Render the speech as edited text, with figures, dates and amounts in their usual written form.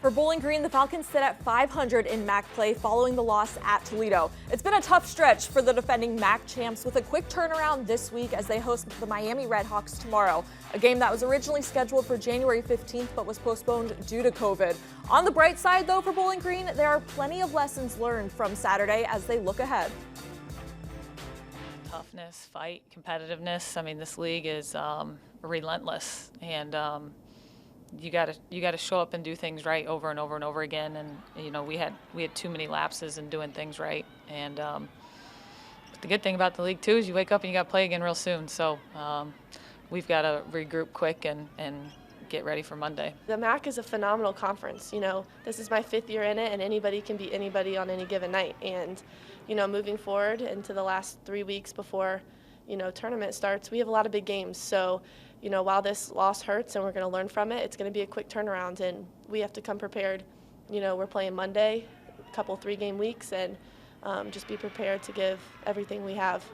For Bowling Green, the Falcons sit at 500 in MAC play following the loss at Toledo. It's been a tough stretch for the defending MAC champs with a quick turnaround this week as they host the Miami Redhawks tomorrow, a game that was originally scheduled for January 15th but was postponed due to COVID. On the bright side, though, for Bowling Green, there are plenty of lessons learned from Saturday as they look ahead. Toughness, fight, competitiveness. I mean, this league is relentless, and you got to show up and do things right over and over and over again. And you know, we had too many lapses in doing things right. And but the good thing about the league too is you wake up and you got to play again real soon. So we've got to regroup quick and get ready for Monday. The MAC is a phenomenal conference. You know, this is my 5th year in it, and anybody can beat anybody on any given night. And you know, moving forward into the last 3 weeks before tournament starts, we have a lot of big games. So you know, while this loss hurts and we're going to learn from it, it's going to be a quick turnaround, and we have to come prepared. You know, we're playing Monday, a couple 3-game weeks, and just be prepared to give everything we have.